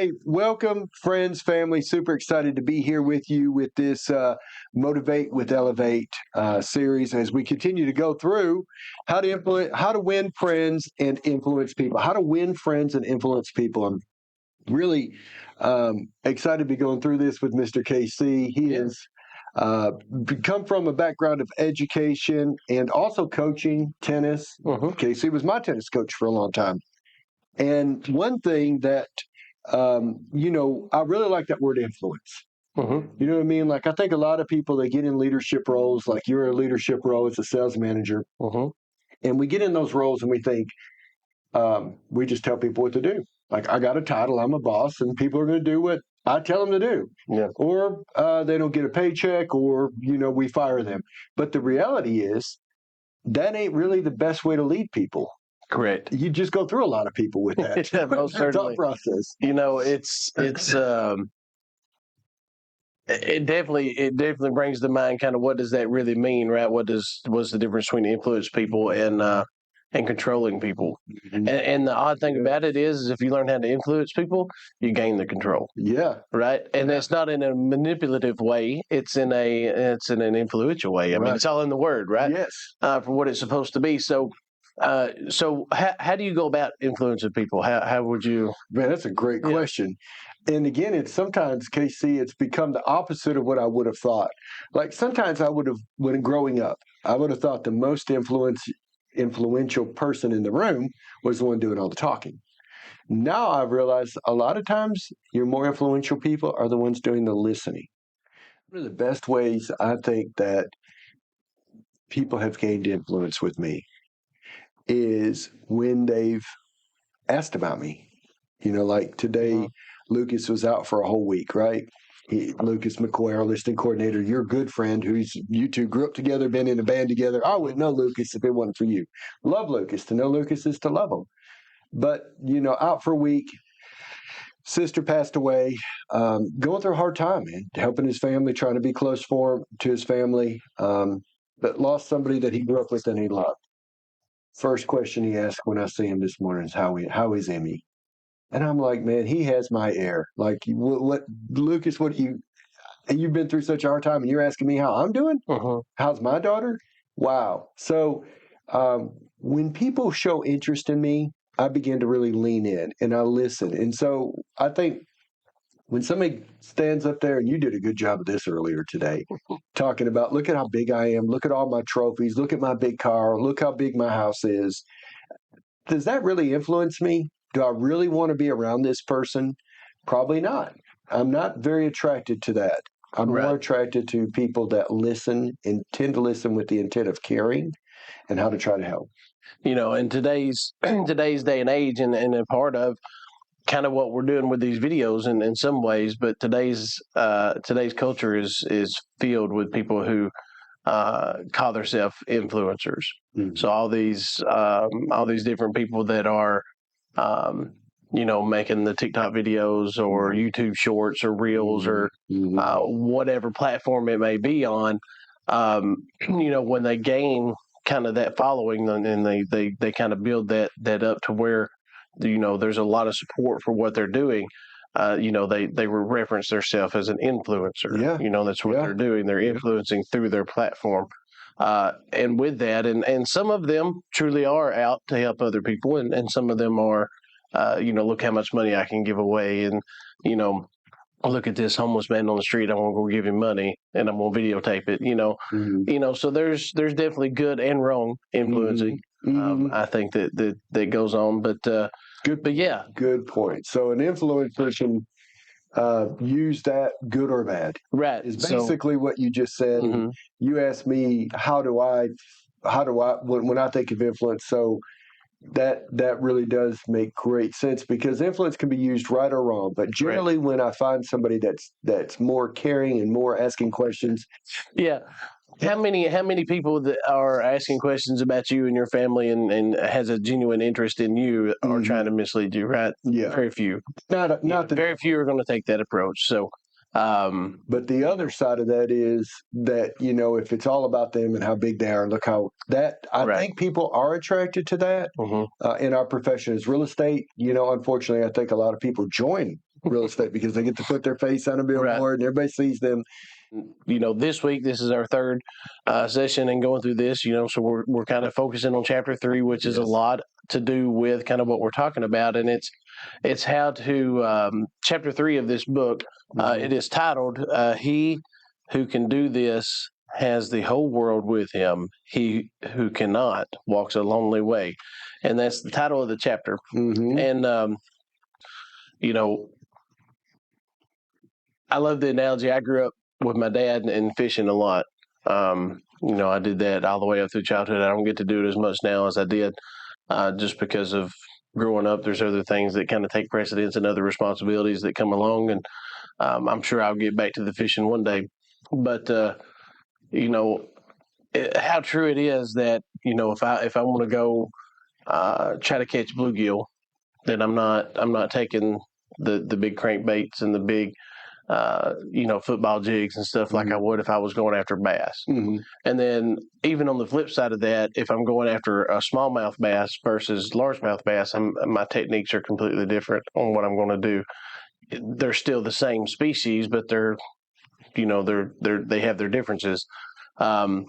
Hey, welcome, friends, family. Super excited to be here with you with this Motivate with Elevate series as we continue to go through how to win friends and influence people. How to win friends and influence people. I'm really excited to be going through this with Mr. KC. He has come from a background of education and also coaching tennis. KC was my tennis coach for a long time. And one thing that, I really like that word influence. You know what I mean? Like, I think a lot of people, they get in leadership roles, like you're in a leadership role as a sales manager. And we get in those roles and we think, we just tell people what to do. Like, I got a title, I'm a boss, and people are going to do what I tell them to do. Or they don't get a paycheck, or, we fire them. But the reality is, that ain't really the best way to lead people. Correct. You just go through a lot of people with that. Yeah, most certainly. Thought process. It definitely brings to mind kind of what does that really mean, right? What's the difference between influence people and controlling people? And the odd thing about it is if you learn how to influence people, you gain the control. Yeah. Right. And it's not in a manipulative way. It's in an influential way. I mean, it's all in the word, right? Yes. For what it's supposed to be. So how do you go about influencing people? How would you? Man, that's a great question. And again, it's sometimes, KC, it's become the opposite of what I would have thought. Like sometimes when growing up, I would have thought the most influential person in the room was the one doing all the talking. Now I've realized a lot of times your more influential people are the ones doing the listening. One of the best ways I think that people have gained influence with me is when they've asked about me. Like today, Lucas was out for a whole week, right? Lucas McCoy, our listening coordinator, your good friend, you two grew up together, been in a band together. I wouldn't know Lucas if it wasn't for you. Love Lucas. To know Lucas is to love him. But, out for a week, sister passed away, going through a hard time, man, helping his family, trying to be close to his family, but lost somebody that he grew up with and he loved. First question he asked when I see him this morning is, how is Emmy? And I'm like, man, he has my air. Like, what Lucas, you've been through such a hard time and you're asking me how I'm doing? How's my daughter? Wow. So when people show interest in me, I begin to really lean in and I listen. And so I think when somebody stands up there, and you did a good job of this earlier today, talking about, look at how big I am, look at all my trophies, look at my big car, look how big my house is. Does that really influence me? Do I really want to be around this person? Probably not. I'm not very attracted to that. I'm more attracted to people that listen and tend to listen with the intent of caring and how to try to help. In today's day and age, and a part of kind of what we're doing with these videos in some ways, but today's culture is filled with people who call themselves influencers. So all these different people that are making the TikTok videos or YouTube shorts or reels or whatever platform it may be on, when they gain kind of that following and they kind of build that up to where, there's a lot of support for what they're doing. They reference themselves as an influencer. That's what they're doing. They're influencing through their platform. And with that, and some of them truly are out to help other people, and some of them are, look how much money I can give away, and, look at this homeless man on the street, I'm going to go give him money, and I'm going to videotape it, so there's definitely good and wrong influencing. I think that goes on, but yeah. Good point. So an influencer can use that good or bad. Right. Is basically what you just said. You asked me, how do I, when I think of influence, so that really does make great sense, because influence can be used right or wrong. But generally, when I find somebody that's more caring and more asking questions. Yeah. How many people that are asking questions about you and your family and has a genuine interest in you are trying to mislead you, right? Yeah. Very few. Very few are going to take that approach. So, but the other side of that is that, if it's all about them and how big they are, look how that, I think people are attracted to that in our profession as real estate. Unfortunately, I think a lot of people join real estate because they get to put their face on a billboard and everybody sees them. This week, this is our third session and going through this, so we're kind of focusing on chapter 3, which is a lot to do with kind of what we're talking about. And it's how to, chapter 3 of this book, it is titled, He Who Can Do This Has the Whole World with Him. He who cannot walks a lonely way. And that's the title of the chapter. And, I love the analogy. I grew up with my dad and fishing a lot. I did that all the way up through childhood. I don't get to do it as much now as I did, just because of growing up. There's other things that kind of take precedence and other responsibilities that come along, and I'm sure I'll get back to the fishing one day. But how true it is that if I want to go try to catch bluegill, then I'm not taking the big crankbaits and the big football jigs and stuff like I would if I was going after bass. And then even on the flip side of that, if I'm going after a smallmouth bass versus largemouth bass, my techniques are completely different on what I'm going to do. They're still the same species, but they have their differences. And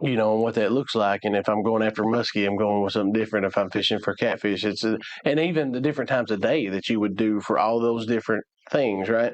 what that looks like. And if I'm going after muskie, I'm going with something different. If I'm fishing for catfish, and even the different times of day that you would do for all those different things, right?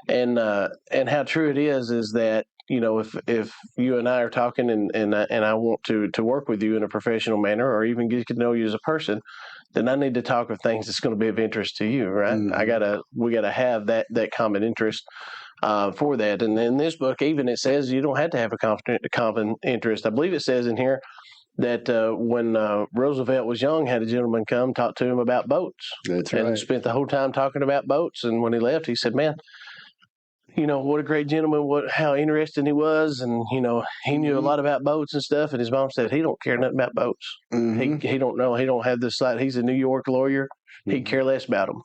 And how true it is that if you and I are talking and I want to work with you in a professional manner or even get to know you as a person, then I need to talk of things that's going to be of interest to you, right? We gotta have that common interest. For that. And in this book, even it says you don't have to have a common interest. I believe it says in here that when Roosevelt was young, had a gentleman come talk to him about boats. That's right. And spent the whole time talking about boats. And when he left, he said, man, what a great gentleman, how interesting he was. And, he knew a lot about boats and stuff. And his mom said, he don't care nothing about boats. He don't know. He don't have this side. He's a New York lawyer. He'd care less about them.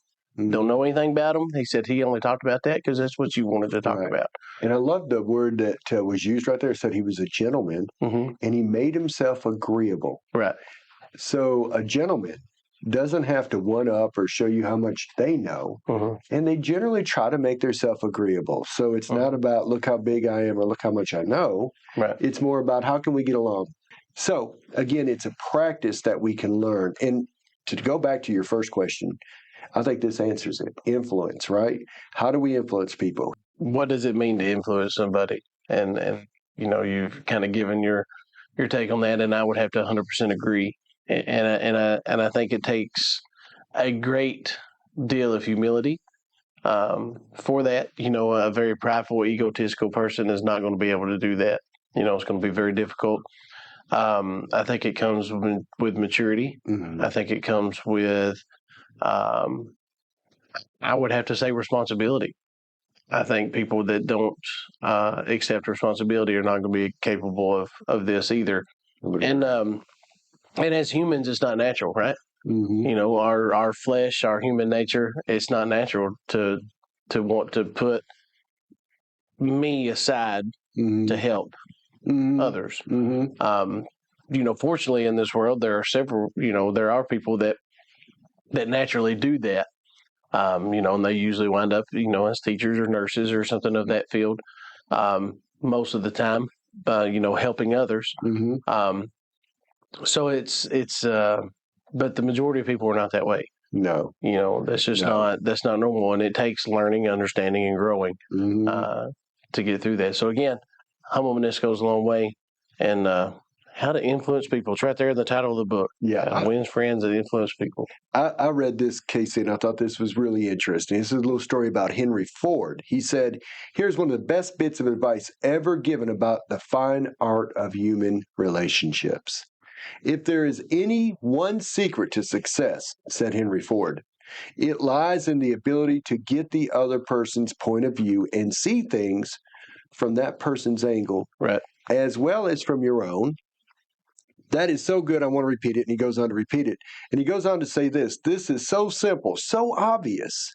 Don't know anything about him. He said he only talked about that because that's what you wanted to talk about. And I love the word that was used right there. It said he was a gentleman, and he made himself agreeable. Right. So a gentleman doesn't have to one-up or show you how much they know, and they generally try to make themselves agreeable. So it's not about, look how big I am or look how much I know. Right. It's more about how can we get along. So, again, it's a practice that we can learn. And to go back to your first question, I think this answers it. Influence, right? How do we influence people? What does it mean to influence somebody? And you've kind of given your take on that, and I would have to 100% agree. And I think it takes a great deal of humility for that. A very prideful, egotistical person is not going to be able to do that. It's going to be very difficult. I think it comes with maturity. I think it comes with I would have to say responsibility. I think people that don't accept responsibility are not going to be capable of this either. And as humans, it's not natural, right? Our flesh, our human nature, it's not natural to want to put me aside to help others. Fortunately, in this world, there are people that naturally do that. And they usually wind up, as teachers or nurses or something of that field, most of the time, helping others. So but the majority of people are not that way. No. That's just that's not normal. And it takes learning, understanding, and growing to get through that. So again, humbleness goes a long way. And how to influence people. It's right there in the title of the book. Yeah. Wins friends and influence people. I read this, Casey, and I thought this was really interesting. This is a little story about Henry Ford. He said, here's one of the best bits of advice ever given about the fine art of human relationships. If there is any one secret to success, said Henry Ford, it lies in the ability to get the other person's point of view and see things from that person's angle, right, as well as from your own. That is so good, I want to repeat it. And he goes on to repeat it. And he goes on to say this is so simple, so obvious,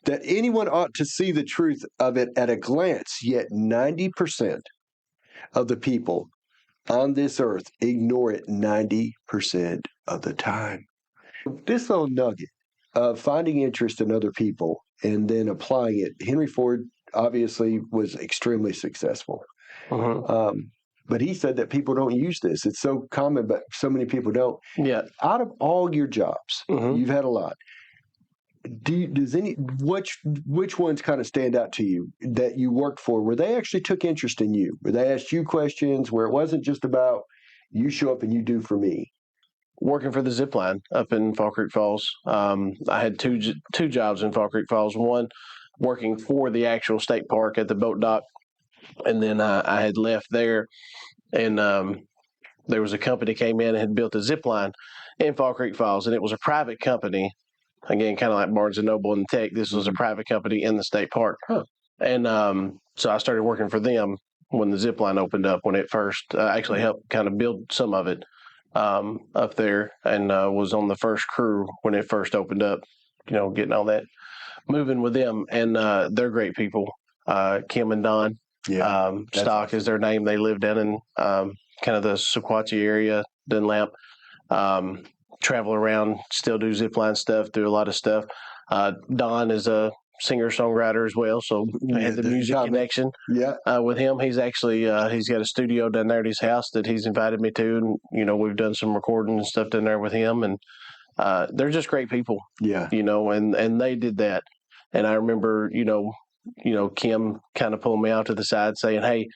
that anyone ought to see the truth of it at a glance, yet 90% of the people on this earth ignore it 90% of the time. This little nugget of finding interest in other people and then applying it. Henry Ford obviously was extremely successful. But he said that people don't use this. It's so common, but so many people don't. Yeah. Out of all your jobs, you've had a lot. Which ones kind of stand out to you that you worked for where they actually took interest in you, where they asked you questions, where it wasn't just about you show up and you do for me? Working for the zip line up in Fall Creek Falls. I had two jobs in Fall Creek Falls. One working for the actual state park at the boat dock, and then I had left there, and there was a company came in and had built a zip line in Fall Creek Falls, and it was a private company. Again, kind of like Barnes & Noble and Tech, this was a private company in the state park. And so I started working for them when the zip line opened up, when it first actually helped kind of build some of it up there, and was on the first crew when it first opened up, getting all that moving with them. And they're great people. Kim and Don. Stock awesome. Is their name. They live down in kind of the Sequatchie area, Dunlap. Travel around, still do zipline stuff, do a lot of stuff. Don is a singer-songwriter as well, so I had the music connection with him. He's actually he's got a studio down there at his house that he's invited me to, and we've done some recording and stuff down there with him, and they're just great people. And they did that. And I remember, Kim kind of pulling me out to the side saying, "Hey,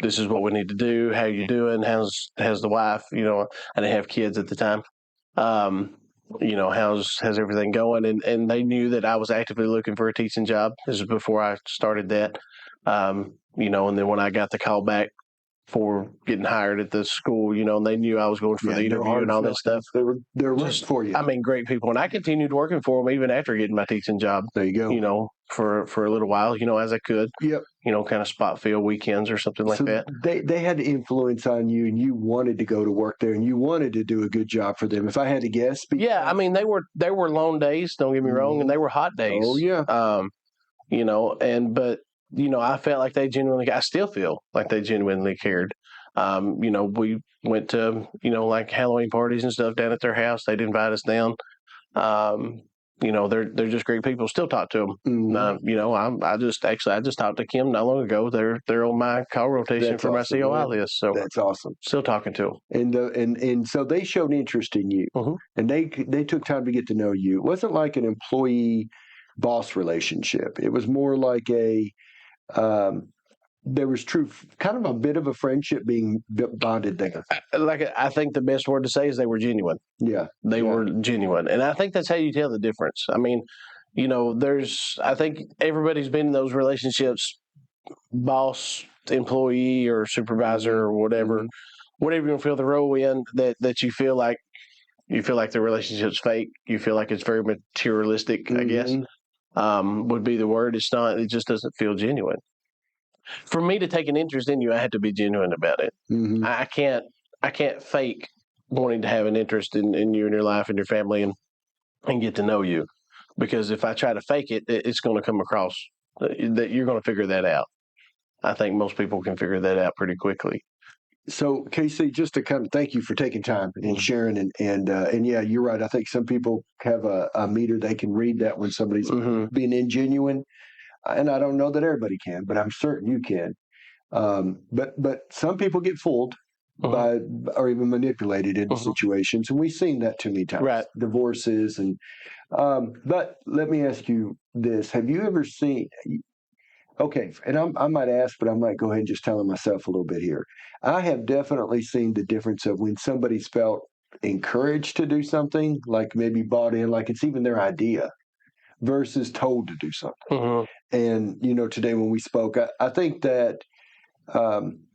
this is what we need to do. How you doing? How's the wife? I didn't have kids at the time. How's everything going?" And they knew that I was actively looking for a teaching job. This was before I started that. And then when I got the call back for getting hired at the school, and they knew I was going for the interview and all that stuff. They're just for you. I mean, great people. And I continued working for them even after getting my teaching job. There you go. For a little while, as I could. Yep. Kind of spot fill weekends or something like that. They had influence on you, and you wanted to go to work there, and you wanted to do a good job for them. If I had to guess. I mean, they were long days, don't get me wrong, and they were hot days. Oh, yeah. But I felt like I still feel like they genuinely cared. We went to, like Halloween parties and stuff down at their house. They'd invite us down. They're just great people. Still talk to them. I just talked to Kim not long ago. They're on my call rotation for awesome, my COI list. So that's awesome. Still talking to them. And so they showed interest in you, and they took time to get to know you. It wasn't like an employee boss relationship. It was more like there was kind of a bit of a friendship being bonded there. I think the best word to say is they were genuine. Yeah. They were genuine. And I think that's how you tell the difference. I mean, I think everybody's been in those relationships, boss, employee, or supervisor, or whatever you want to fill the role in, that you feel like the relationship's fake. You feel like it's very materialistic, I guess. Would be the word. It just doesn't feel genuine. For me to take an interest in you, I had to be genuine about it. I can't fake wanting to have an interest in you and your life and your family and get to know you, because if I try to fake it, it's going to come across that you're going to figure that out. I think most people can figure that out pretty quickly. So, Casey, just to kind of thank you for taking time and sharing, and yeah, you're right. I think some people have a meter they can read that when somebody's being ingenuine, and I don't know that everybody can, but I'm certain you can. But some people get fooled by or even manipulated into situations, and we've seen that too many times. Right. Divorces and. But let me ask you this: have you ever seen? Okay, and I might ask, but I might go ahead and just tell myself a little bit here. I have definitely seen the difference of when somebody's felt encouraged to do something, like maybe bought in, like it's even their idea, versus told to do something. And, today when we spoke, I think that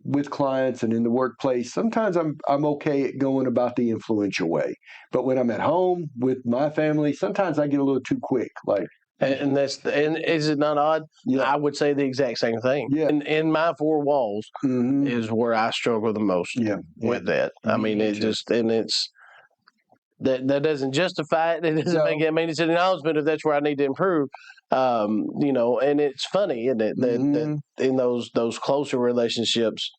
with clients and in the workplace, sometimes I'm okay at going about the influential way. But when I'm at home with my family, sometimes I get a little too quick, like. And is it not odd? Yeah. I would say the exact same thing. Yeah. In my four walls is where I struggle the most with that. I mean, it's that doesn't justify it. It doesn't make it. I mean, it's an acknowledgement of that's where I need to improve. And it's funny, isn't it, that in those closer relationships,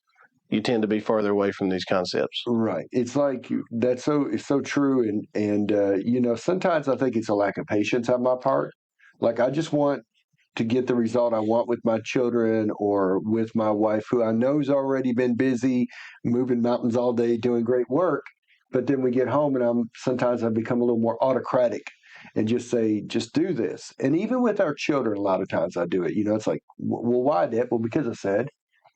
you tend to be farther away from these concepts. Right. It's like it's so true. And sometimes I think it's a lack of patience on my part. Like I just want to get the result I want with my children or with my wife, who I know's already been busy moving mountains all day, doing great work. But then we get home and sometimes I've become a little more autocratic and just say, just do this. And even with our children, a lot of times I do it. It's like, well, why, Dad? Well, because I said,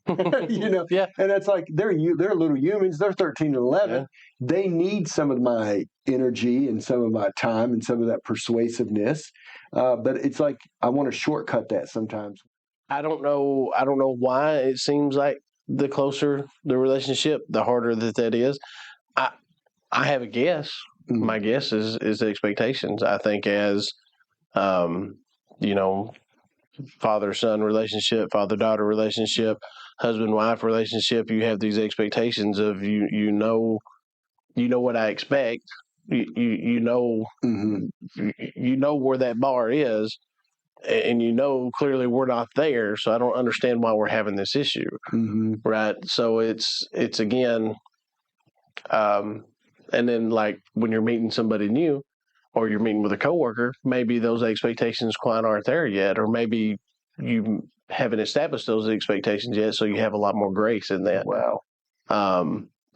Yeah. And it's like they're little humans. They're 13 and 11. Yeah. They need some of my energy and some of my time and some of that persuasiveness. But it's like I want to shortcut that sometimes. I don't know why it seems like the closer the relationship, the harder that is. I have a guess. My guess is the expectations. I think as father-son relationship, father-daughter relationship, husband-wife relationship, you have these expectations of you know what I expect. You know you know where that bar is, and clearly we're not there, so I don't understand why we're having this issue. Right? So it's again and then like when you're meeting somebody new or you're meeting with a coworker, maybe those expectations quite aren't there yet, or maybe you haven't established those expectations yet, so you have a lot more grace in that. Wow.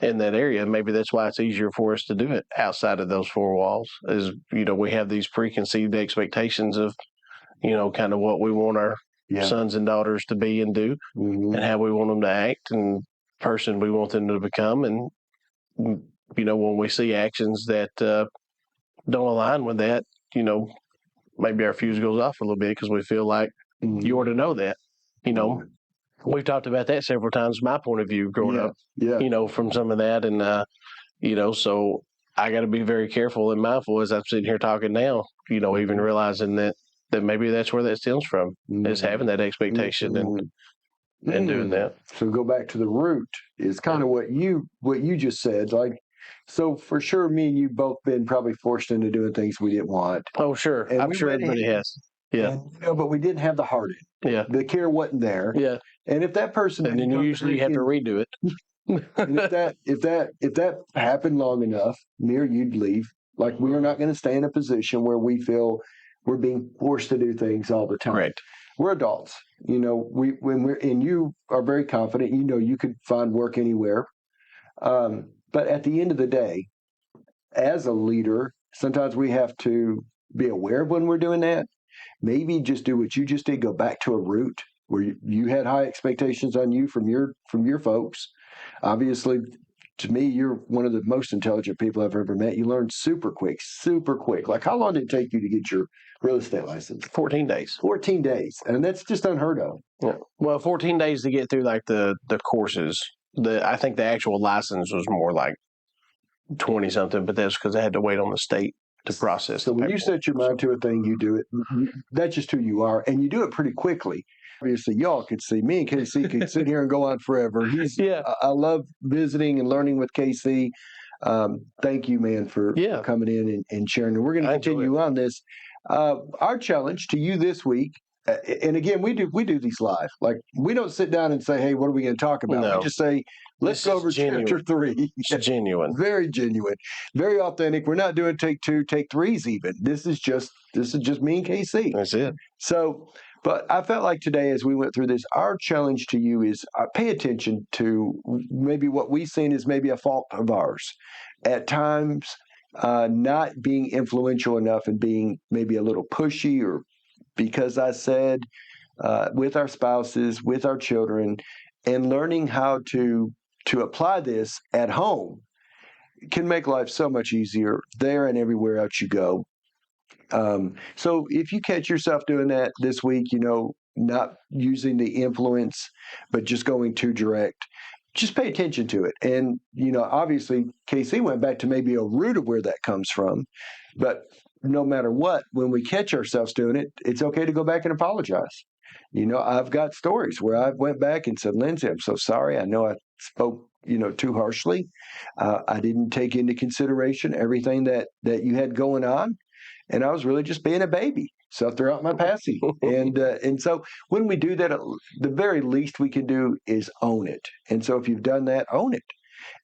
In that area. Maybe that's why it's easier for us to do it outside of those four walls, is, we have these preconceived expectations of, kind of what we want our sons and daughters to be and do, and how we want them to act and person we want them to become. And, when we see actions that don't align with that, maybe our fuse goes off a little bit because we feel like you ought to know that, We've talked about that several times, my point of view growing up, from some of that. And, so I got to be very careful and mindful as I'm sitting here talking now, even realizing that maybe that's where that stems from, is having that expectation and doing that. So go back to the root is kind of what you just said. Like, so for sure, me and you both been probably forced into doing things we didn't want. Oh, sure. And I'm sure everybody has. Yeah. And, but we didn't have the heart in. Yeah. The care wasn't there. Yeah. And if that person, and then usually you have to redo it. And if that happened long enough, me or you'd leave. Like, we are not going to stay in a position where we feel we're being forced to do things all the time. Right. We're adults. And you are very confident. You could find work anywhere. But at the end of the day, as a leader, sometimes we have to be aware of when we're doing that. Maybe just do what you just did. Go back to a root where you had high expectations on you from your folks. Obviously, to me, you're one of the most intelligent people I've ever met. You learned super quick. Like, how long did it take you to get your real estate license? 14 days. 14 days. And that's just unheard of. Yeah. Well, 14 days to get through like the courses. I think the actual license was more like 20 something, but that's because I had to wait on the state to process. So when you set your mind to a thing, you do it. That's just who you are, and you do it pretty quickly. Obviously, y'all could see me and KC could sit here and go on forever. I love visiting and learning with KC. Thank you, man, for coming in and sharing. And we're going to continue on this. Our challenge to you this week, and again, we do these live. Like, we don't sit down and say, "Hey, what are we going to talk about?" No. We just say, "Let's go over chapter 3." It's genuine, very genuine, very authentic. We're not doing take 2, take 3s even. This is just me and KC. That's it. So, but I felt like today, as we went through this, our challenge to you is pay attention to maybe what we've seen is maybe a fault of ours at times. Not being influential enough and being maybe a little pushy, or because I said, with our spouses, with our children, and learning how to apply this at home can make life so much easier there and everywhere else you go. So if you catch yourself doing that this week, not using the influence, but just going too direct, just pay attention to it. And, obviously KC went back to maybe a root of where that comes from, but no matter what, when we catch ourselves doing it, it's okay to go back and apologize. I've got stories where I went back and said, "Lindsay, I'm so sorry. I know I spoke, too harshly. I didn't take into consideration everything that you had going on. and I was really just being a baby. So throughout my passing, and so when we do that, the very least we can do is own it. And so if you've done that, own it,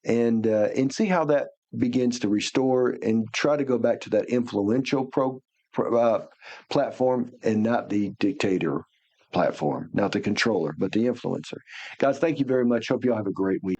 and see how that begins to restore, and try to go back to that influential platform, and not the dictator platform, not the controller, but the influencer. Guys, thank you very much. Hope you all have a great week.